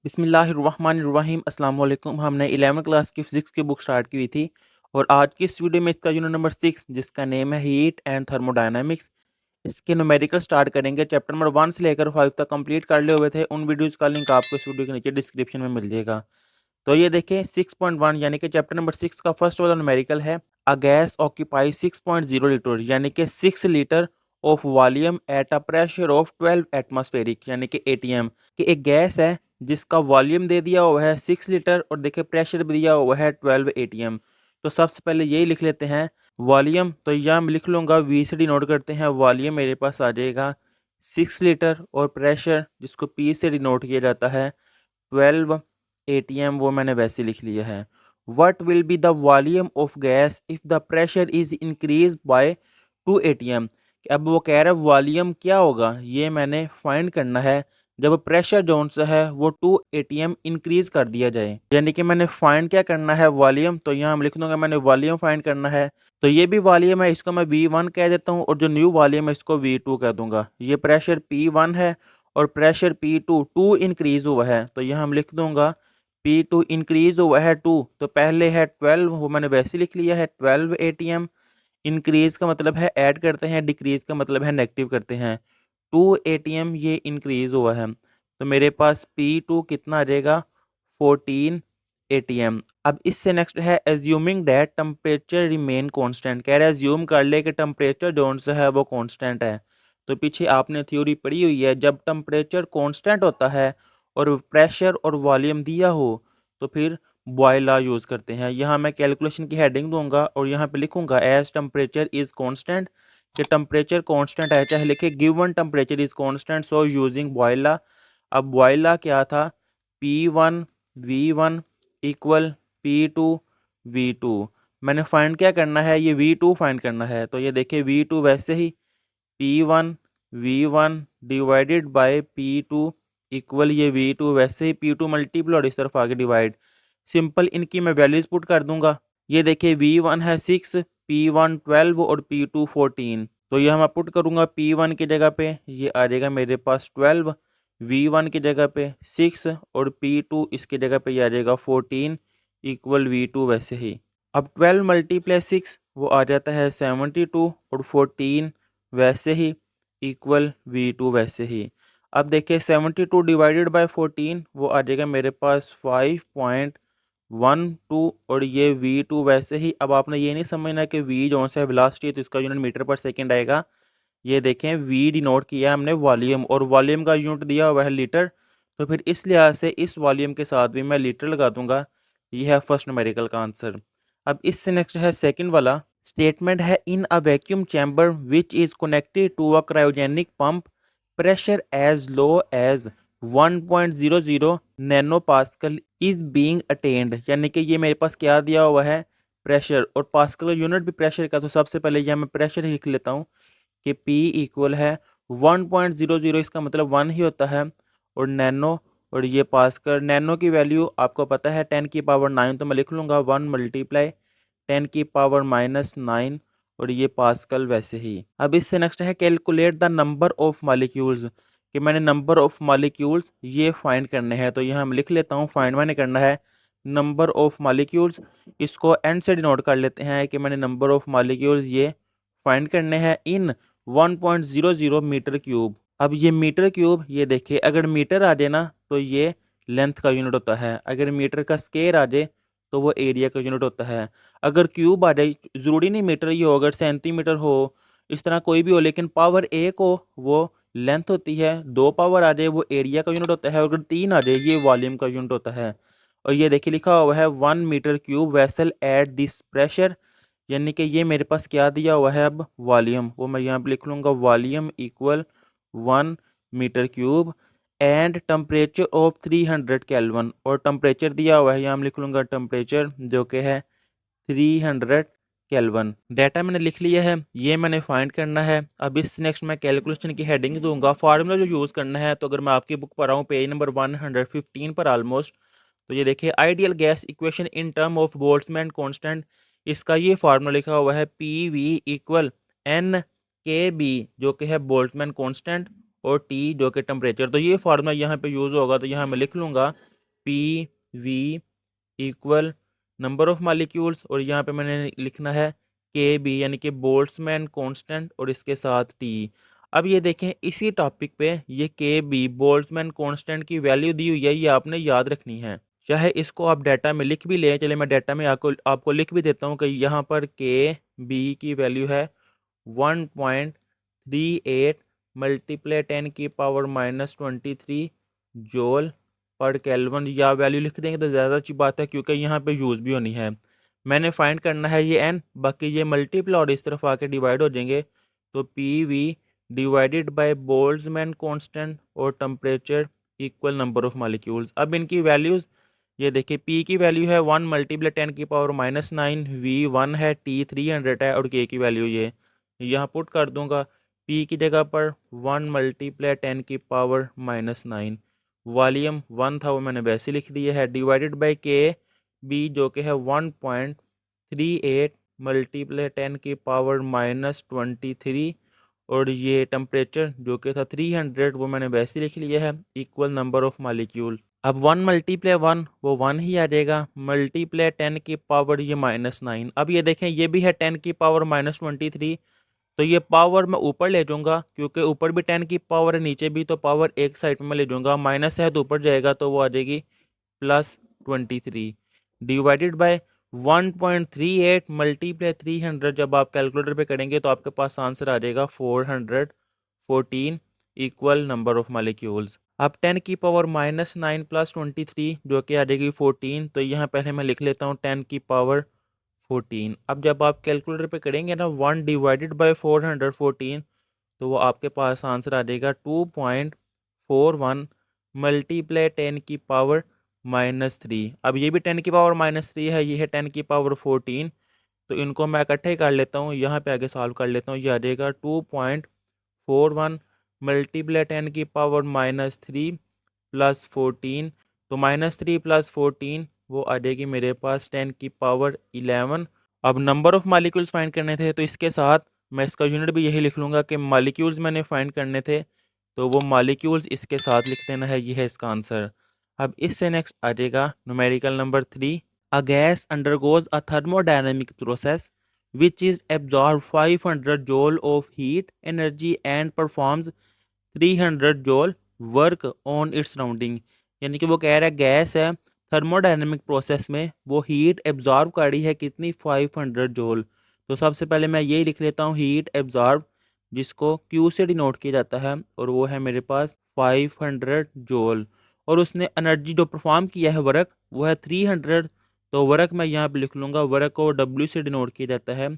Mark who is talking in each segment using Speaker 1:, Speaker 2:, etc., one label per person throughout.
Speaker 1: बिस्मिल्लाहिर्रहमानिर्रहीम अस्सलाम वालेकुम। हमने 11वीं क्लास की फिज़िक्स की बुक स्टार्ट की हुई थी और आज की इस वीडियो में इसका यूनिट नंबर 6 जिसका नेम है हीट एंड थर्मोडायनामिक्स, इसके न्यूमेरिकल स्टार्ट करेंगे। चैप्टर नंबर 1 से लेकर 5 तक कंप्लीट कर लिए हुए थे। उन वीडियोज़ का लिंक आपको इस वीडियो के नीचे डिस्क्रिप्शन में मिल जाएगा। तो ये देखें 6.1 यानी कि चैप्टर नंबर 6 का फर्स्ट वाला न्यूमेरिकल है। अ गैस ऑक्यूपाई 6.0 लीटर यानी कि 6 litre of volume at a pressure of 12 atmospheric यानी कि एटीएम कि एक गैस है जिसका वॉल्यूम दे दिया हुआ है 6 लीटर और देखिए प्रेशर भी दिया हुआ है 12 एटीएम। तो सबसे पहले यही लिख लेते हैं वॉल्यूम। तो यहाँ मैं लिख लूँगा वी से डिनोट करते हैं। वॉल्यूम मेरे पास आ जाएगा 6 लीटर और प्रेशर जिसको पी से डिनोट किया जाता है 12 एटीएम, वो मैंने वैसे लिख लिया है। What will be the volume of gas if the pressure is increase by 2 ATM. अब वो कह रहा है वॉल्यूम क्या होगा, ये मैंने फाइंड करना है जब प्रेशर जोन से है वो 2 एटीएम इंक्रीज कर दिया जाए। यानी कि मैंने फाइंड क्या करना है वॉल्यूम। तो यहाँ हम लिख दूंगा मैंने वॉल्यूम फाइंड करना है। तो ये भी वॉल्यूम है, इसको मैं V1 कह देता हूँ और जो न्यू वॉल्यूम है इसको V2 कह दूंगा। ये प्रेशर P1 है और प्रेशर P2 2 इंक्रीज हुआ है। तो यहाँ हम लिख दूंगा P2 इंक्रीज हुआ है 2। तो पहले है 12, वो मैंने वैसे लिख लिया है 12 एटीएम। इंक्रीज का मतलब है ऐड करते हैं, डिक्रीज का मतलब है नेगेटिव करते हैं। 2 एटीएम ये इंक्रीज हुआ है। तो मेरे पास P2 कितना आ जाएगा 14 एटीएम। अब इससे नेक्स्ट है assuming that temperature remain constant. कह रहा है एज्यूम कर ले कि टेम्परेचर जोन से है वो कांस्टेंट है। तो पीछे आपने थ्योरी पढ़ी हुई है, जब टेम्परेचर कांस्टेंट होता है और प्रेशर और वॉल्यूम दिया हो तो फिर बॉयल लॉ यूज़ करते हैं। यहाँ मैं कैलकुलेशन की हेडिंग दूंगा और यहाँ पे लिखूंगा एज टेम्परेचर इज़ कांस्टेंट कि टेम्परेचर कांस्टेंट है, चाहे लिखे given temperature is constant so using Boyle law. अब बॉयल लॉ क्या था, P1 V1 equal P2 V2। मैंने फाइंड क्या करना है, ये V2 फाइंड करना है। तो ये देखिए V2 वैसे ही P1 V1 divided by P2 equal ये V2 वैसे ही P2 मल्टीपल और इस तरफ आगे डिवाइड। सिंपल इनकी मैं वैल्यूज पुट कर दूंगा। ये देखिए V1 है 6, P1 12 और P2 14। तो ये मैं पुट करूंगा P1 की जगह पे ये आ जाएगा मेरे पास 12, V1 की जगह पे 6 और P2 इसकी जगह पे ये आ जाएगा 14 इक्वल V2 वैसे ही। अब 12 मल्टीप्लाई 6 वो आ जाता है 72 और 14 वैसे ही इक्वल V2 वैसे ही। अब देखिए 72 डिवाइडेड बाय 14 वो आ जाएगा मेरे पास 5.12 और ये V2 वैसे ही। अब आपने ये नहीं समझना कि V जो सा है वेलोसिटी है तो इसका यूनिट मीटर पर सेकंड आएगा। ये देखें V डिनोट किया है हमने वॉल्यूम और वॉल्यूम का यूनिट दिया हुआ है लीटर। तो फिर इस लिहाज से इस वॉल्यूम के साथ भी मैं लीटर लगा दूंगा। ये है फर्स्ट न्यूमेरिकल का आंसर। अब इससे नेक्स्ट है सेकंड वाला स्टेटमेंट है in a vacuum chamber which is connected to a cryogenic pump pressure as low as 1.00 nano pascal is being attained. यानी कि ये मेरे पास क्या दिया हुआ है प्रेशर और पास्कल यूनिट भी प्रेशर का। तो सबसे पहले यह मैं प्रेशर ही लिख लेता हूँ कि P इक्वल है 1.00, इसका मतलब 1 ही होता है और नैनो और ये पास्कल। नैनो की वैल्यू आपको पता है 10 की पावर 9, तो मैं लिख लूँगा 1 मल्टीप्लाई 10 की पावर -9 और ये पास्कल वैसे ही। अब इससे नेक्स्ट है calculate the number of molecules कि मैंने नंबर ऑफ मॉलिक्यूल्स ये फाइंड करने हैं। तो यहाँ मैं लिख लेता हूँ फाइंड मैंने करना है नंबर ऑफ मॉलिक्यूल्स। इसको एन से डिनोट कर लेते हैं कि मैंने नंबर ऑफ मॉलिक्यूल्स ये फाइंड करने हैं इन 1.00 मीटर क्यूब। अब ये मीटर क्यूब ये देखिए अगर मीटर आ जाए ना तो ये लेंथ का यूनिट होता है, अगर मीटर का स्क्वायर आ जाए तो वो एरिया का यूनिट होता है। अगर क्यूब आ जाए ज़रूरी नहीं मीटर ही हो, अगर सेंटीमीटर हो इस तरह कोई भी हो, लेकिन पावर एक हो वो लेंथ होती है, 2 पावर आ जाए वो एरिया का यूनिट होता है, अगर 3 आ जाए ये वॉल्यूम का यूनिट होता है। और ये देखिए लिखा हुआ है 1 metre cube vessel at this pressure. यानी कि ये मेरे पास क्या दिया हुआ है अब वॉल्यूम, वो मैं यहाँ पे लिख लूँगा volume equal 1 metre cube and temperature of 300 kelvin. और टेम्परेचर दिया हुआ है यहाँ हम लिख लूँगा टेम्परेचर जो कि है 300 केल्विन। डाटा मैंने लिख लिया है, ये मैंने फाइंड करना है। अब इस नेक्स्ट मैं कैलकुलेशन की हेडिंग दूंगा। फार्मूला जो यूज़ करना है तो अगर मैं आपकी बुक पर आऊँ पेज नंबर 115 पर ऑलमोस्ट, तो ये देखिए ideal gas equation in term of Boltzmann constant, इसका ये फार्मूला लिखा हुआ है पी वी इक्वल एन के बी जो कि है बोल्ट्जमैन कांस्टेंट और टी जो कि टेम्परेचर। तो ये फार्मूला यहाँ पे यूज़ होगा। तो यहाँ मैं लिख लूँगा P V equal number of molecules, और यहाँ पे मैंने लिखना है के बी यानी कि बोल्ट्जमैन कांस्टेंट और इसके साथ टी। अब ये देखें इसी टॉपिक पे ये के बी बोल्ट्जमैन कांस्टेंट की वैल्यू दी हुई है, ये आपने याद रखनी है। चाहे इसको आप डाटा में लिख भी लें, चले मैं डाटा में आपको लिख भी देता हूँ कि यहाँ पर के बी की वैल्यू है 1.38 मल्टीप्लाई 10⁻⁻23 जूल पर केल्विन, या वैल्यू लिख देंगे तो ज़्यादा अच्छी बात है क्योंकि यहाँ पे यूज़ भी होनी है। मैंने फाइंड करना है ये एन, बाकी ये मल्टीप्लाई और इस तरफ आके डिवाइड हो जाएंगे, तो P V divided by Boltzmann constant और temperature equal number of molecules. अब इनकी वैल्यूज़ ये देखिए, पी की वैल्यू है 1 मल्टीप्लाई 10⁻⁻9, वी 1 है, टी 300 है और के की वैल्यू ये यहाँ पुट कर दूंगा। पी की जगह पर 1 मल्टीप्लाई 10⁻⁻9, वॉल्यूम 1 था वो मैंने वैसे लिख दिया है, डिवाइडेड बाय के बी जो कि है 1.38 मल्टीप्लाई 10⁻⁻23, और ये टेम्परेचर जो कि था 300 वो मैंने वैसे लिख लिया है, इक्वल नंबर ऑफ मालिक्यूल। अब 1 मल्टीप्लाई 1 वो 1 ही आ जाएगा, मल्टीप्लाई 10 की पावर ये -9। अब ये देखें ये भी है 10⁻⁻23, तो ये पावर मैं ऊपर ले जाऊंगा क्योंकि ऊपर भी 10 की पावर है नीचे भी, तो पावर एक साइड में ले जाऊंगा, माइनस है तो ऊपर जाएगा तो वो आ जाएगी +23 डिवाइडेड बाय 1.38 मल्टीप्लाई 300। जब आप कैलकुलेटर पे करेंगे तो आपके पास आंसर आ जाएगा 414 इक्वल नंबर ऑफ मालिक्यूल्स। अब 10 की पावर -9 + 23 जो कि आ जाएगी 14, तो यहाँ पहले मैं लिख लेता हूँ 10 की पावर 14। अब जब आप कैलकुलेटर पे करेंगे ना 1 डिवाइडेड बाय 414, तो वो आपके पास आंसर आ जाएगा 2.41 मल्टीप्लाई 10 की पावर -3। अब ये भी 10 की पावर -3 है, ये है 10 की पावर 14, तो इनको मैं इकट्ठे कर लेता हूँ, यहाँ पे आगे सॉल्व कर लेता हूँ। ये आ जाएगा 2.41 मल्टीप्लाई 10 की पावर -3 + 14, तो -3 + 14 वो आ जाएगी मेरे पास 10 की पावर 11। अब नंबर ऑफ मालिक्यूल्स फाइंड करने थे, तो इसके साथ मैं इसका यूनिट भी यही लिख लूँगा कि मालिक्यूल्स मैंने फाइंड करने थे, तो वो मालिक्यूल्स इसके साथ लिख देना है, ये है इसका आंसर। अब इससे नेक्स्ट आ जाएगा numerical number 3। A gas undergoes a thermodynamic process which is absorb 500 joule of heat energy and performs 300 joule work on its surrounding. यानी कि वो कह रहा है गैस है, थर्मोडायनेमिक प्रोसेस में वो हीट एब्जॉर्ब कर रही है कितनी, 500 joule। तो सबसे पहले मैं यही लिख लेता हूँ हीट एब्जॉर्ब, जिसको क्यू से डिनोट किया जाता है, और वो है मेरे पास 500 joule। और उसने एनर्जी जो परफॉर्म किया है वर्क वो है 300, तो वर्क मैं यहाँ पे लिख लूँगा, वर्क को डब्ल्यू से डिनोट किया जाता है,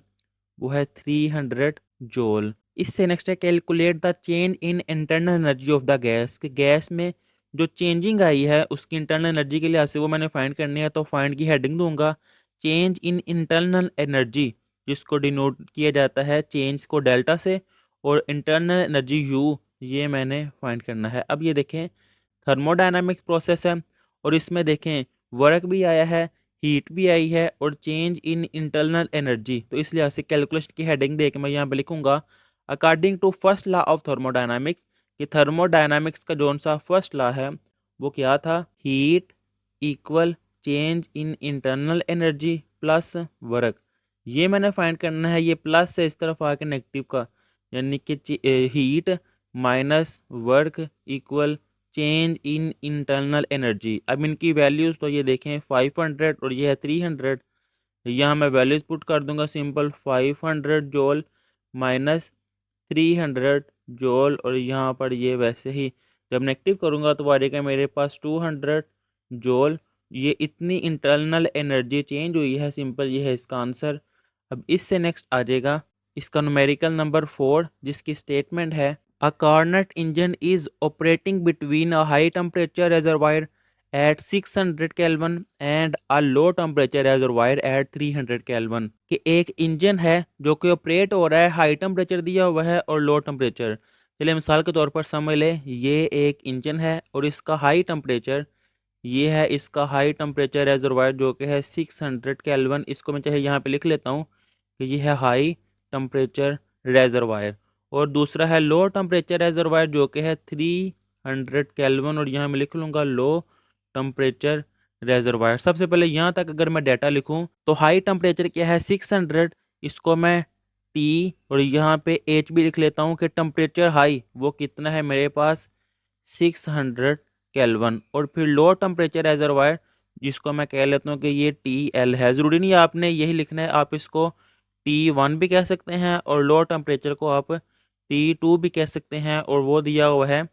Speaker 1: वो है 300 joule। इससे नेक्स्ट है calculate the change in internal energy of the gas, कि गैस में जो चेंजिंग आई है उसकी इंटरनल एनर्जी के लिहाज से वो मैंने फाइंड करनी है, तो फाइंड की हेडिंग दूंगा चेंज इन इंटरनल एनर्जी, जिसको डिनोट किया जाता है चेंज को डेल्टा से, और इंटरनल एनर्जी यू ये मैंने फाइंड करना है। अब ये देखें थर्मोडायनामिक प्रोसेस है, और इसमें देखें वर्क भी आया है, हीट भी आई है, और चेंज इन इंटरनल एनर्जी, तो इस लिहाज से कैलकुलेशन की हेडिंग दे के मैं यहाँ पे लिखूंगा according to first law of thermodynamics, कि थर्मोडायनामिक्स का जो सा फर्स्ट लॉ है वो क्या था, heat equal change in internal energy plus work. ये मैंने फाइंड करना है, ये प्लस से इस तरफ आके नेगेटिव का, यानी कि heat minus work equal change in internal energy. अब इनकी वैल्यूज़ तो ये देखें 500 और ये है 300, यहाँ मैं वैल्यूज़ पुट कर दूंगा सिंपल, 500 joule माइनस 300 joule, और यहाँ पर ये वैसे ही जब नेगेटिव करूँगा तो आ जाएगा मेरे पास 200 joule। ये इतनी इंटरनल एनर्जी चेंज हुई है, सिंपल ये है इसका आंसर। अब इससे नेक्स्ट आ जाएगा इसका न्यूमेरिकल नंबर 4, जिसकी स्टेटमेंट है a Carnot engine is operating between a high temperature reservoir at 600 kelvin and a low temperature reservoir at 300 kelvin, कि एक इंजन है जो कि ऑपरेट हो रहा है, हाई टेम्परेचर दिया हुआ है और लो टेम्परेचर। चलिए मिसाल के तौर पर समझ लें ये एक इंजन है और इसका हाई टेम्परेचर, ये है इसका हाई टेम्परेचर रिजर्वायर जो कि है 600 केल्विन। इसको मैं चाहे यहाँ पे लिख लेता हूँ कि ये है हाई टेम्परेचर रिजर्वायर, और दूसरा है लो टेम्परेचर रिजर्वायर जो कि है 300 केल्विन, और यहाँ मैं लिख लूँगा लो टेम्परेचर रेजरवायर। सबसे पहले यहाँ तक अगर मैं डाटा लिखूँ तो हाई टेम्परेचर क्या है 600, इसको मैं टी और यहाँ पे एच भी लिख लेता हूँ कि टेम्परेचर हाई वो कितना है मेरे पास 600 केल्विन। और फिर लो टेम्परेचर रेजरवायर जिसको मैं कह लेता हूँ कि ये टी एल है। ज़रूरी नहीं है आपने यही लिखना है, आप इसको T1 भी कह सकते हैं और लो टेम्परेचर को आप T2 भी कह सकते हैं, और वो दिया हुआ है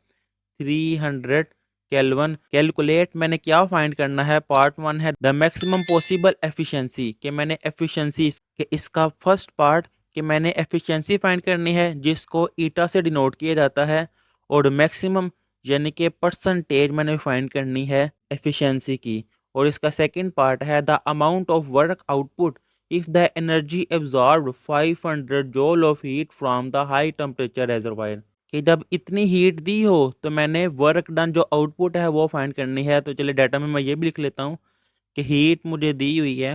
Speaker 1: 300 केल्विन। कैलकुलेट मैंने क्या फाइंड करना है, पार्ट 1 है द मैक्सिमम पॉसिबल एफिशिएंसी, कि मैंने एफिशिएंसी के इसका फर्स्ट पार्ट कि मैंने एफिशिएंसी फाइंड करनी है जिसको ईटा से डिनोट किया जाता है, और मैक्सिमम यानी कि परसेंटेज मैंने फाइंड करनी है एफिशिएंसी की। और इसका सेकंड पार्ट है the amount of work output if the energy absorb 500 joule of heat from the high temperature reservoir, कि जब इतनी हीट दी हो तो मैंने वर्क डन जो आउटपुट है वो फाइंड करनी है। तो चलिए डाटा में मैं ये भी लिख लेता हूँ कि हीट मुझे दी हुई है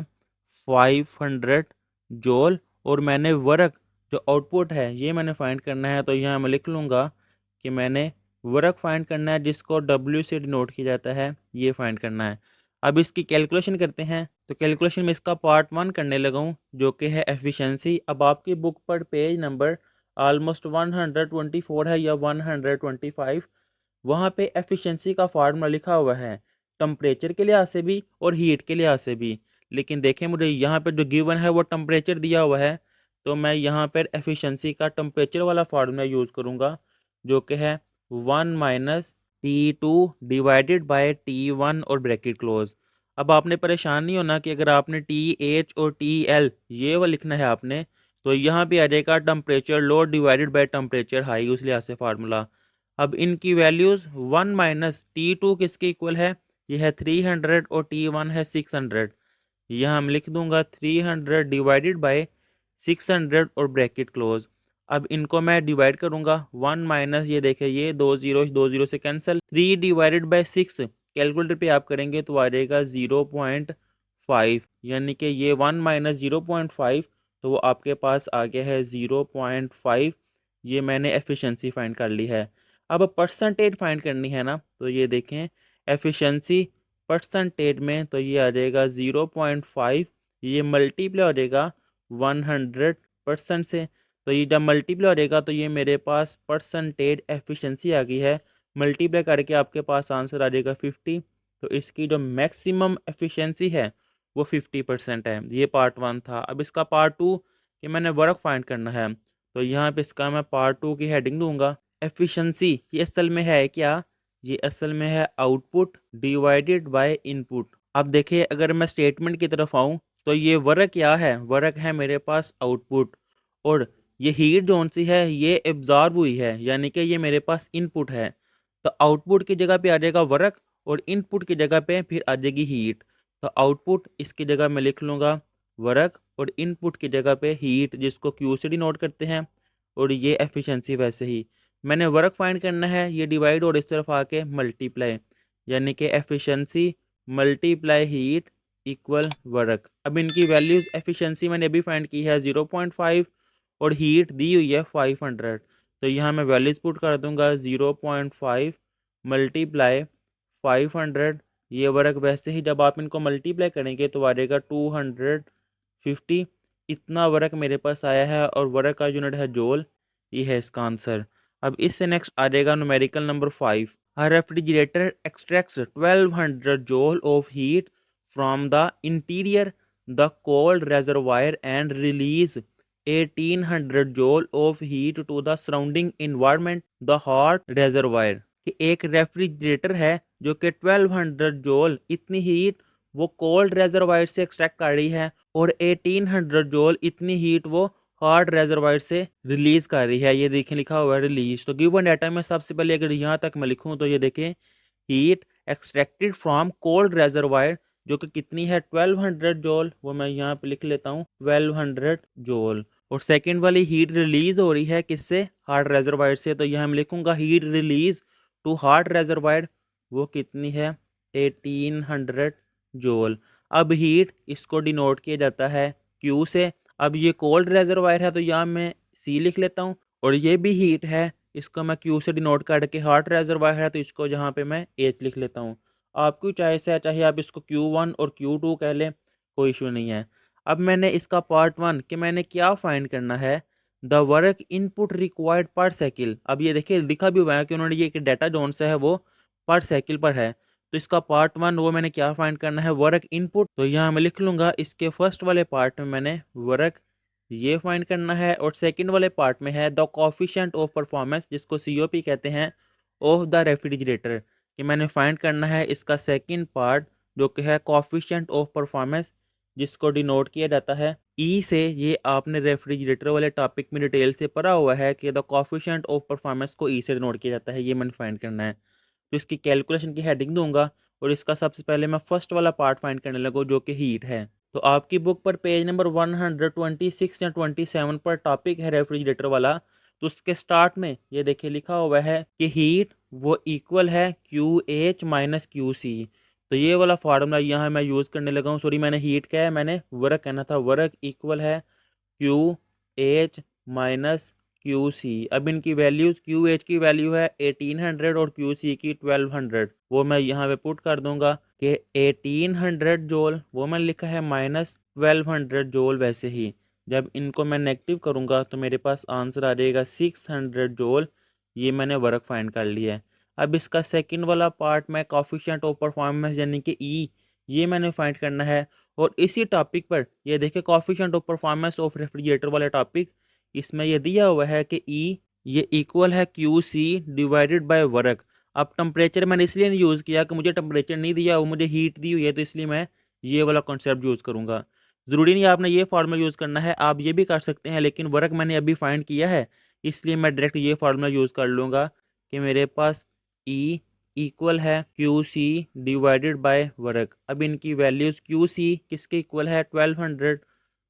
Speaker 1: 500 जूल, और मैंने वर्क जो आउटपुट है ये मैंने फाइंड करना है। तो यहाँ मैं लिख लूँगा कि मैंने वर्क फाइंड करना है जिसको W से डिनोट किया जाता है, ये फाइंड करना है। अब इसकी कैलकुलेशन करते हैं। तो कैलकुलेशन में इसका पार्ट 1 करने लगा हूँ जो कि है एफिशिएंसी। अब आपकी बुक पर पेज नंबर ऑलमोस्ट 124 है या 125, वहाँ पे एफिशिएंसी का फार्मूला लिखा हुआ है टेम्परेचर के लिहाज से भी और हीट के लिहाज से भी। लेकिन देखें मुझे यहाँ पे जो गिवन है वो टेम्परेचर दिया हुआ है, तो मैं यहाँ पर एफिशिएंसी का टेम्परेचर वाला फार्मूला यूज़ करूँगा जो कि है 1 - T2 डिवाइडेड बाय T1 और ब्रैकेट क्लोज। अब आपने परेशान नहीं होना कि अगर आपने TH और TL ये वो लिखना है आपने, तो यहाँ पे आ जाएगा temperature low divided by temperature high, उस लिहाज से फार्मूला। अब इनकी वैल्यूज़ 1 - T2 किसके इक्वल है, ये है 300 और T1 है 600। यहाँ हम लिख दूंगा 300 डिवाइडेड बाय 600 और ब्रैकेट क्लोज। अब इनको मैं डिवाइड करूंगा 1 माइनस, ये देखे ये 2 जीरो से कैंसिल, 3 डिवाइडेड बाय 6 कैलकुलेटर पे आप करेंगे तो आ जाएगा 0.5, यानी कि ये 1 - 0.5, तो वो आपके पास आ गया है 0.5। ये मैंने एफिशिएंसी फाइंड कर ली है। अब परसेंटेज फाइंड करनी है ना, तो ये देखें एफिशिएंसी परसेंटेज में, तो ये आ जाएगा 0.5, ये मल्टीप्लाई हो जाएगा 100% से। तो ये जब मल्टीप्लाई हो जाएगा तो ये मेरे पास परसेंटेज एफिशिएंसी आ गई है। मल्टीप्लाई करके आपके पास आंसर आ जाएगा 50। तो इसकी जो मैक्सिमम एफिशिएंसी है वो 50% है। ये पार्ट 1 था। अब इसका पार्ट 2 कि मैंने वर्क फाइंड करना है, तो यहाँ पे इसका मैं पार्ट 2 की हेडिंग दूंगा एफिशिएंसी। ये असल में है क्या, ये असल में है आउटपुट डिवाइडेड बाय इनपुट। अब देखिए अगर मैं स्टेटमेंट की तरफ आऊँ तो ये वर्क क्या है, वर्क है मेरे पास आउटपुट, और ये हीट जोन सी है ये एब्जॉर्ब हुई है, यानी कि ये मेरे पास इनपुट है। तो आउटपुट की जगह पे आ जाएगा वर्क और इनपुट की जगह पे फिर आ जाएगी हीट। तो आउटपुट इसकी जगह मैं लिख लूँगा वर्क और इनपुट की जगह पे हीट, जिसको क्यू से डिनोट करते हैं, और ये एफिशिएंसी। वैसे ही मैंने वर्क फाइंड करना है, ये डिवाइड और इस तरफ आके मल्टीप्लाई, यानी कि efficiency multiply heat equal work. अब इनकी वैल्यूज़ एफिशिएंसी मैंने अभी फाइंड की है 0.5 और हीट दी हुई है 500। तो यहाँ मैं वैल्यूज पुट कर दूंगा 0.5 मल्टीप्लाई 500। ये वर्क वैसे ही जब आप इनको मल्टीप्लाई करेंगे तो आ जाएगा 250। इतना वर्क मेरे पास आया है और वर्क का यूनिट है जूल। ये है इसका आंसर। अब इससे नेक्स्ट आ जाएगा numerical number 5। A refrigerator extracts 1200 joule of heat from the interior, the cold reservoir, and release 1800 joule of heat to the surrounding environment, the hot reservoir। कि एक रेफ्रिजरेटर है जो कि 1200 जोल इतनी हीट वो कोल्ड रेजरवायर से एक्सट्रैक्ट कर रही है, और 1800 जोल इतनी हीट वो हॉट रेजरवायर से रिलीज कर रही है। ये देखें लिखा हुआ है रिलीज। तो गिवन डाटा में सबसे पहले अगर यहाँ तक मैं लिखूँ तो ये देखें heat extracted from cold reservoir जो कि कितनी है 1200 जोल, वो मैं यहाँ पे लिख लेता हूँ 1200 जोल। और सेकेंड वाली हीट रिलीज हो रही है किससे, हार्ट रेजरवायर से। तो यहाँ मैं लिखूंगा heat release to hot reservoir, वो कितनी है 1800 जोल। अब हीट इसको डिनोट किया जाता है क्यू से। अब ये कोल्ड रेजरवायर है तो यहाँ मैं सी लिख लेता हूँ, और ये भी हीट है, इसको मैं क्यू से डिनोट करके हार्ट रेजरवायर है तो इसको जहाँ पे मैं एच लिख लेता हूँ। आपकी चॉइस है, चाहे आप इसको Q1 और Q2 कह लें, कोई इशू नहीं है। अब मैंने इसका पार्ट 1 कि मैंने क्या फाइंड करना है, द वर्क इनपुट रिक्वायर्ड पर साइकिल। अब ये देखिए लिखा भी हुआ है कि उन्होंने ये एक डाटा जोन से है वो पर साइकिल पर है। तो इसका पार्ट 1 वो मैंने क्या फाइंड करना है, वर्क इनपुट। तो यहाँ मैं लिख लूँगा इसके फर्स्ट वाले पार्ट में मैंने वर्क ये फाइंड करना है, और सेकंड वाले पार्ट में है द कोफिशिएंट ऑफ परफॉर्मेंस, जिसको COP कहते हैं, ऑफ द रेफ्रिजरेटर, कि मैंने फाइंड करना है इसका सेकंड पार्ट जो कि है कोफिशिएंट ऑफ परफॉर्मेंस, जिसको डिनोट किया जाता है ई से। ये आपने रेफ्रिजरेटर वाले टॉपिक में डिटेल से पढ़ा हुआ है कि द कोफिशिएंट ऑफ परफॉर्मेंस को ई से डिनोट किया जाता है, ये मैंने फाइंड करना है। तो इसकी कैलकुलेशन की हेडिंग दूंगा, और इसका सबसे पहले मैं फर्स्ट वाला पार्ट फाइंड करने लगूँ जो कि हीट है। तो आपकी बुक पर पेज नंबर 126 या 27 पर टॉपिक है रेफ्रिजरेटर वाला। तो उसके स्टार्ट में ये देखिए लिखा हुआ है कि हीट वो इक्वल है QH माइनस QC। तो ये वाला फार्मूला यहाँ मैं यूज़ करने लगा हूँ। सॉरी, मैंने हीट क्या है, मैंने वर्क कहना था। वर्क इक्वल है QH माइनस QC। अब इनकी वैल्यूज़, QH की वैल्यू है 1800 और QC की 1200, वो मैं यहाँ पे पुट कर दूंगा कि 1800 जोल वो मैंने लिखा है माइनस 1200 जोल। वैसे ही जब इनको मैं नेगेटिव करूँगा तो मेरे पास आंसर आ जाएगा 600 जोल। ये मैंने वर्क फाइंड कर लिया है। अब इसका सेकंड वाला पार्ट में कोफिशिएंट ऑफ परफॉर्मेंस यानी कि ई, ये मैंने फाइंड करना है। और इसी टॉपिक पर ये देखिए coefficient of performance of refrigerator वाला टॉपिक, इसमें ये दिया हुआ है कि ई ये इक्वल है QC डिवाइडेड बाय वर्क। अब टेम्परेचर मैंने इसलिए नहीं यूज़ किया कि मुझे टेम्परेचर नहीं दिया, वो मुझे हीट दी हुई है, तो इसलिए मैं ये वाला कॉन्सेप्ट यूज़ करूँगा। ज़रूरी नहीं आपने ये फार्मूला यूज़ करना है, आप ये भी कर सकते हैं, लेकिन वर्क मैंने अभी फाइंड किया है इसलिए मैं डायरेक्ट ये फार्मूला यूज़ कर लूँगा कि मेरे पास ई इक्वल है QC डिवाइडेड बाय वर्क। अब इनकी वैल्यूज़ QC किसके इक्वल है 1200,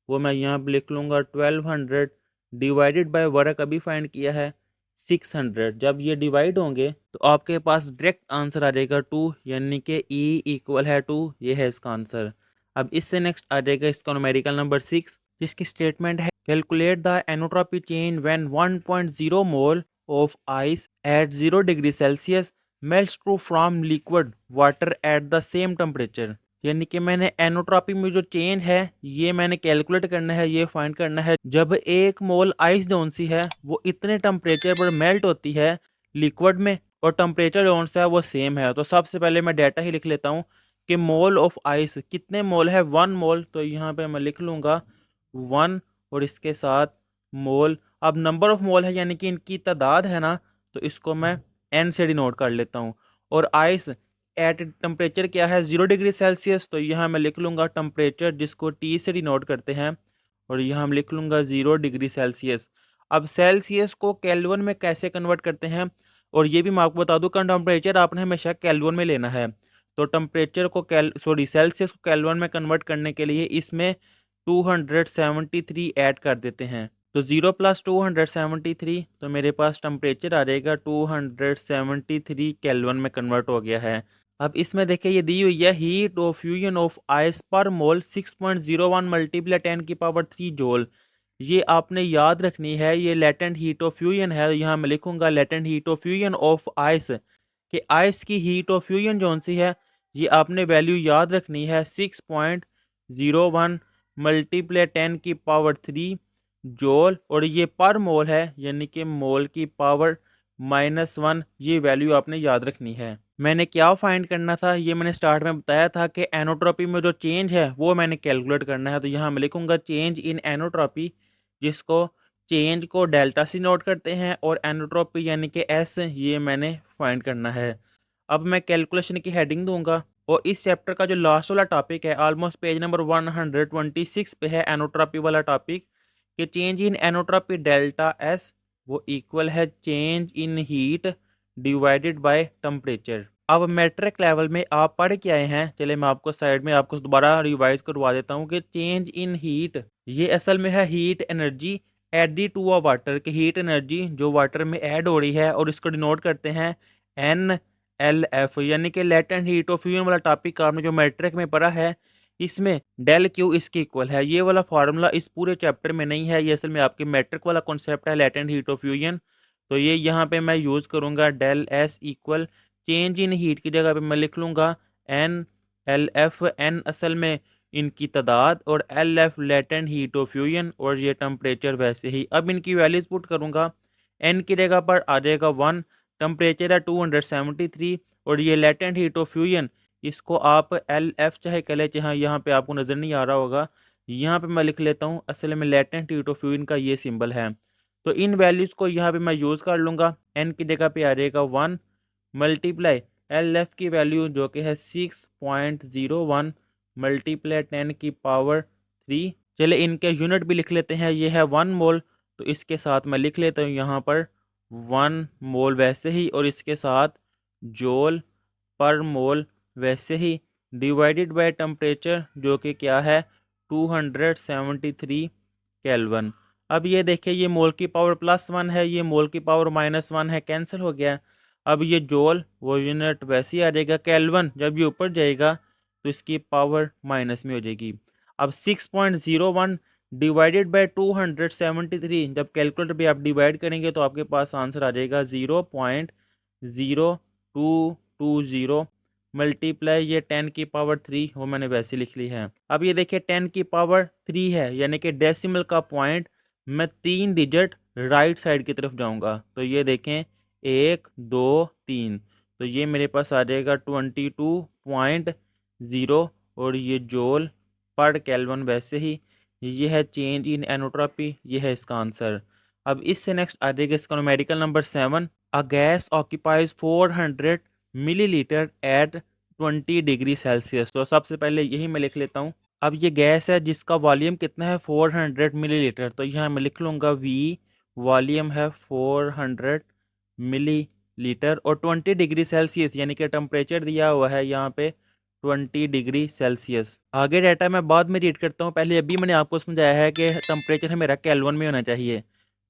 Speaker 1: वो मैं यहाँ पे लिख लूँगा 1200 डिवाइडेड बाय वर्क अभी फाइंड किया है 600। जब ये डिवाइड होंगे तो आपके पास डायरेक्ट आंसर आ जाएगा 2, यानी कि ई इक्वल है 2। ये है इसका आंसर। अब इससे नेक्स्ट आ जाएगा इसका न्यूमेरिकल नंबर 6, जिसकी स्टेटमेंट है calculate the entropy change when 1.0 mole of ice at 0 degree Celsius melts to from liquid water at the same temperature. यानी कि मैंने एनोट्रॉपी में जो चेंज है ये मैंने कैलकुलेट करना है, ये फाइंड करना है जब एक मोल आइस जोन सी है वो इतने टेम्परेचर पर मेल्ट होती है लिक्विड में, और टेम्परेचर जोन सा है वो सेम है। तो सबसे पहले मैं डाटा ही लिख लेता हूँ कि मोल ऑफ आइस कितने मोल है, 1 मोल। तो यहाँ पे मैं लिख लूँगा 1 और इसके साथ मोल। अब नंबर ऑफ मोल है यानी कि इनकी तादाद है ना, तो इसको मैं N से डिनोट कर लेता हूँ। और आइस एट टेम्परेचर क्या है 0 डिग्री सेल्सियस, तो यहाँ मैं लिख लूँगा टेम्परेचर जिसको T से डिनोट करते हैं, और यहाँ हम लिख लूँगा 0 डिग्री सेल्सियस। अब सेल्सियस को केल्विन में कैसे कन्वर्ट करते हैं, और ये भी मैं आपको बता दूँ कि टेम्परेचर आपने हमेशा केल्विन में लेना है। तो टेम्परेचर को सेल्सियस को केल्विन में कन्वर्ट करने के लिए इसमें 273 ऐड कर देते हैं। तो 0 + 273, तो मेरे पास टेम्परेचर आ जाएगा 273 केल्विन में कन्वर्ट हो गया है। अब इसमें देखिए ये दी हुई है heat of fusion of ice पर मोल 6.01 मल्टीप्लाई 10⁻³ जोल। ये आपने याद रखनी है, ये लेटेंट हीट ऑफ फ्यूजन है। यहाँ मैं लिखूंगा latent heat of fusion of ice, कि आइस की हीट ऑफ फ्यूजन जौन सी है ये आपने वैल्यू याद रखनी है 6.01 मल्टीप्लाई 10⁻³ जोल, और ये पर मोल है यानी कि मोल की पावर -1। ये वैल्यू आपने याद रखनी है। मैंने क्या फाइंड करना था, ये मैंने स्टार्ट में बताया था कि एनोट्रॉपी में जो चेंज है वो मैंने कैलकुलेट करना है। तो यहाँ मैं लिखूंगा चेंज इन एनोट्रॉपी, जिसको चेंज को डेल्टा से नोट करते हैं, और एनोट्रॉपी यानी कि एस, ये मैंने फाइंड करना है। अब मैं कैलकुलेशन की हेडिंग दूंगा, और इस चैप्टर का जो लास्ट वाला टॉपिक है ऑलमोस्ट पेज नंबर 126 पे है एनोट्रॉपी वाला टॉपिक, कि चेंज इन एनोट्रॉपी डेल्टा एस वो इक्वल है change in heat divided by temperature. अब मैट्रिक लेवल में आप पढ़ के आए हैं, चले मैं आपको साइड में आपको दोबारा रिवाइज करवा देता हूँ कि चेंज इन हीट ये असल में है heat energy at the two of water, की हीट एनर्जी जो वाटर में ऐड हो रही है, और इसको डिनोट करते हैं NLF, यानी कि लेटेंट हीट ऑफ फ्यूजन वाला टॉपिक आपने जो मैट्रिक में पढ़ा है इसमें डेल क्यू इसके इक्वल है। ये वाला फार्मूला इस पूरे चैप्टर में नहीं है, ये असल में आपके मैट्रिक वाला कॉन्सेप्ट है लेटेंट हीट ऑफ फ्यूजन। तो ये यहाँ पे मैं यूज़ करूँगा del S equal change in heat की जगह पे मैं लिख लूँगा एन एल एफ, एन असल में इनकी तादाद और L F latent heat of fusion और ये टेम्परेचर वैसे ही। अब इनकी वैल्यूज़ पुट करूँगा। एन की जगह पर आ जाएगा 1, टेम्परेचर है 273 और ये लेटेंट हीट ऑफ फ्यूजन, इसको आप एल एफ चाहे कह ले, चाहे यहाँ पे आपको नज़र नहीं आ रहा होगा, यहाँ पे मैं लिख लेता हूँ। असल में लेटेंट हीट ऑफ फ्यूजन का ये सिंबल है। तो इन वैल्यूज़ को यहाँ पे मैं यूज़ कर लूँगा। एन की जगह पे आ जाएगा 1 मल्टीप्लाई एल एफ की वैल्यू जो कि है 6.01 मल्टीप्लाई 10 की पावर 3। चले इनके यूनिट भी लिख लेते हैं। ये है 1 मोल, तो इसके साथ मैं लिख लेता हूँ यहाँ पर 1 मोल वैसे ही, और इसके साथ जोल पर मोल वैसे ही, डिवाइडेड बाय टेम्परेचर जो कि क्या है 273 केल्विन। अब ये देखिए, ये मोल की पावर +1 है, ये मोल की पावर -1 है, कैंसिल हो गया। अब ये जोल वो यूनिट वैसे ही आ जाएगा। केल्विन जब ये ऊपर जाएगा तो इसकी पावर माइनस में हो जाएगी। अब 6.01 डिवाइडेड बाय 273, जब कैलकुलेटर पे आप डिवाइड करेंगे तो आपके पास आंसर आ जाएगा 0.0220 मल्टीप्लाई ये 10 की पावर 3, वो मैंने वैसे लिख ली है। अब ये देखिए 10 की पावर 3 है, यानी कि डेसिमल का पॉइंट मैं 3 डिजिट राइट साइड की तरफ जाऊंगा। तो ये देखें 1 2 3, तो ये मेरे पास आ जाएगा 22.0 और ये जोल पर केल्विन वैसे ही। ये है चेंज इन एनोट्रॉपी, ये है इसका आंसर। अब इससे नेक्स्ट आ जाएगा इसका numerical number 7। A gas occupies 400 millilitre at 20 degree Celsius. तो सबसे पहले यही मैं लिख लेता हूँ। अब ये गैस है जिसका वॉल्यूम कितना है 400 मिलीलीटर, तो यहाँ मैं लिख लूँगा वी, वॉल्यूम है 400 मिलीलीटर और 20 डिग्री सेल्सियस, यानी कि टेम्परेचर दिया हुआ है यहाँ पे 20 डिग्री सेल्सियस। आगे डाटा मैं बाद में रीड करता हूँ, पहले अभी मैंने आपको समझाया है कि टेम्परेचर है मेरा केल्विन में होना चाहिए।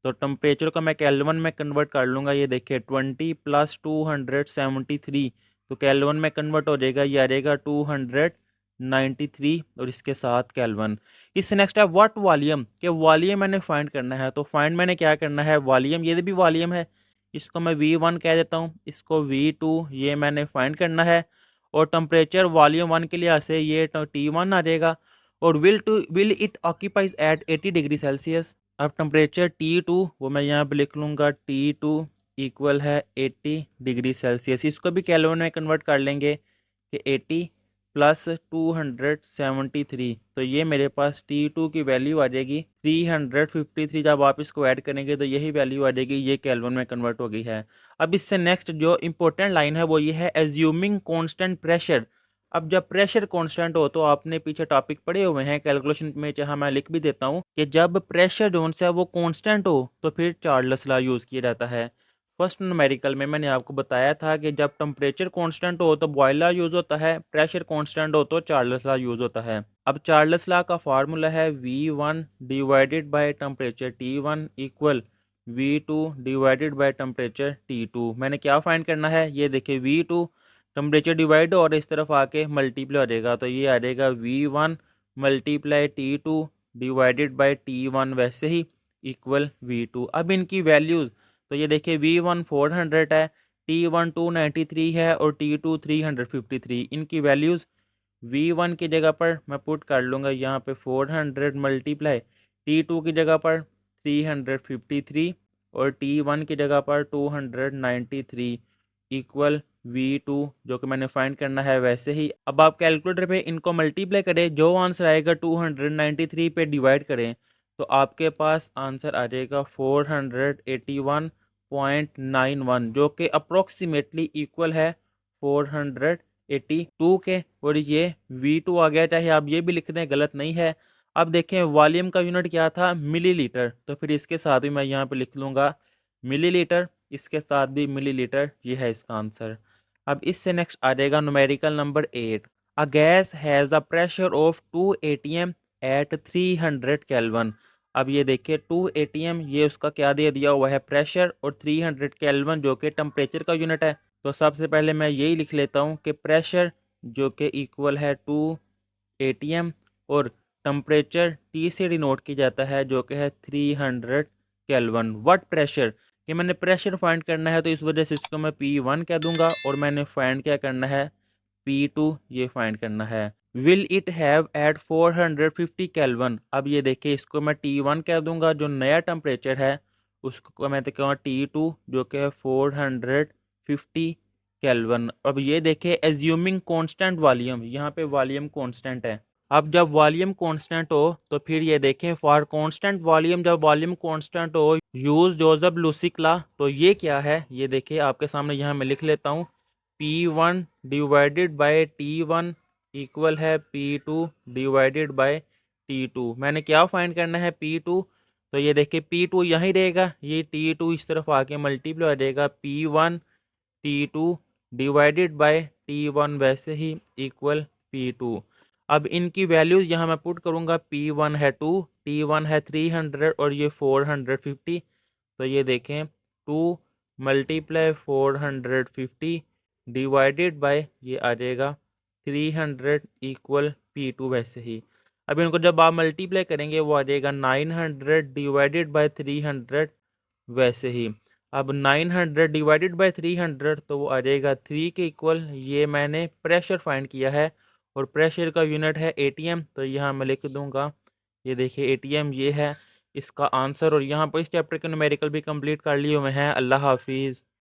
Speaker 1: तो टेम्परेचर को मैं केल्विन में कन्वर्ट कर लूँगा। ये देखिए 20 + 273, तो केल्विन में कन्वर्ट हो जाएगा, ये आ जाएगा 293 और इसके साथ केल्विन। इससे नेक्स्ट है व्हाट वॉल्यूम, के वॉल्यूम मैंने फाइंड करना है। तो फाइंड मैंने क्या करना है, वॉल्यूम, ये भी वॉल्यूम है, इसको मैं V1 कह देता हूँ, इसको V2, ये मैंने फाइंड करना है। और टेम्परेचर वॉल्यूम 1 के लिए से ये T1 आ जाएगा। और will it occupies at 80 degree Celsius. अब टेम्परेचर T2 वो मैं यहाँ पे लिख लूँगा, T2 इक्वल है 80 डिग्री सेल्सियस। इसको भी केल्विन में कन्वर्ट कर लेंगे कि 80 + 273, तो ये मेरे पास T2 की वैल्यू आ जाएगी 353। जब आप इसको ऐड करेंगे तो यही वैल्यू आ जाएगी, ये केल्विन में कन्वर्ट हो गई है। अब इससे नेक्स्ट जो इंपॉर्टेंट लाइन है वो ये है एज्यूमिंग कांस्टेंट प्रेशर। अब जब प्रेशर कांस्टेंट हो तो आपने पीछे टॉपिक पढ़े हुए हैं कैलकुलेशन में, चाहे मैं लिख भी देता हूँ कि जब प्रेशर जोन से वो कांस्टेंट हो तो फिर चार्ल्स लॉ यूज़ किया जाता है। फर्स्ट न्यूमेरिकल में मैंने आपको बताया था कि जब टेम्परेचर कांस्टेंट हो तो बॉयल लॉ यूज़ होता है, प्रेशर कांस्टेंट हो तो चार्ल्स लॉ यूज़ होता है। अब चार्ल्स लॉ का फार्मूला है V1 divided by temperature T1 equal V2 divided by temperature T2। मैंने क्या फाइंड करना है, ये देखिए V2 टेम्परेचर डिवाइड और इस तरफ आके मल्टीप्लाई हो जाएगा, तो ये आ जाएगा V1 multiply T2 divided by T1 वैसे ही इक्वल V2। अब इनकी वैल्यूज़, तो ये देखिए V1 400 है, T1 293 है और T2 353। इनकी वैल्यूज़ V1 की जगह पर मैं पुट कर लूँगा यहाँ पे 400 मल्टीप्लाई T2 की जगह पर 353 और T1 की जगह पर 293 इक्वल V2 जो कि मैंने फाइंड करना है वैसे ही। अब आप कैलकुलेटर पे इनको मल्टीप्लाई करें, जो आंसर आएगा 293 पे डिवाइड करें तो आपके पास आंसर आ जाएगा 481.91, जो कि अप्रोक्सीमेटली इक्वल है 482 के। और ये V2 आ गया, चाहे आप ये भी लिख दें गलत नहीं है। अब देखें वॉल्यूम का यूनिट क्या था, मिलीलीटर, तो फिर इसके साथ भी मैं यहाँ पे लिख लूँगा मिलीलीटर, इसके साथ भी मिलीलीटर, ये है इसका आंसर। अब इससे नेक्स्ट आ जाएगा numerical number 8। A gas has a pressure of 2 atm at 300 kelvin. अब ये देखिए 2 atm ये उसका क्या दे दिया हुआ है प्रेशर, और 300 केल्विन जो कि टेम्परेचर का यूनिट है। तो सबसे पहले मैं यही लिख लेता हूँ कि प्रेशर जो कि इक्वल है 2 atm और टेम्परेचर T से डिनोट की जाता है जो कि है 300 केल्विन। व्हाट प्रेशर, कि मैंने प्रेशर फाइंड करना है तो इस वजह से इसको मैं P1 कह दूंगा। और मैंने फाइंड क्या करना है, P2 ये फाइंड करना है। Will it have at 450 kelvin. अब ये देखिए, इसको मैं T1 कह दूंगा, जो नया टेम्परेचर है उसको मैं तो कहूँगा T2 जो कि है 450 केल्विन। अब ये देखिए, एज्यूमिंग कांस्टेंट वॉल्यूम, यहाँ पे वॉल्यूम कांस्टेंट है। अब जब वॉल्यूम कांस्टेंट हो तो फिर ये देखें, फॉर कांस्टेंट वॉल्यूम, जब वॉल्यूम कांस्टेंट हो यूज जोसेफ लुसिक लॉ। तो ये क्या है, ये देखिए आपके सामने, यहाँ मैं लिख लेता हूँ। P1 divided by T1 equal है P2 डिवाइडेड बाय T2। मैंने क्या फाइंड करना है, P2। तो ये देखिए P2 यहीं रहेगा, ये T2 इस तरफ आके मल्टीप्लाई हो जाएगा, P1 T2 divided by T1 वैसे ही इक्वल P2। अब इनकी वैल्यूज़ यहाँ मैं पुट करूँगा। P1 है 2, T1 है 300 और ये 450। तो ये देखें, 2 मल्टीप्लाई 450 डिवाइडेड बाय ये आ जाएगा 300 इक्वल P2 वैसे ही। अब इनको जब आप मल्टीप्लाई करेंगे वो आ जाएगा 900 डिवाइडेड बाय 300 वैसे ही। अब 900 डिवाइडेड बाय 300 तो वो आ जाएगा 3 के इक्वल। ये मैंने प्रेशर फाइंड किया है और प्रेशर का यूनिट है ATM। तो यहाँ मैं लिख दूंगा, ये देखिए ATM ये है इसका आंसर। और यहाँ पर इस चैप्टर के न्यूमेरिकल भी कंप्लीट कर लिए हुए हैं। अल्लाह हाफिज़।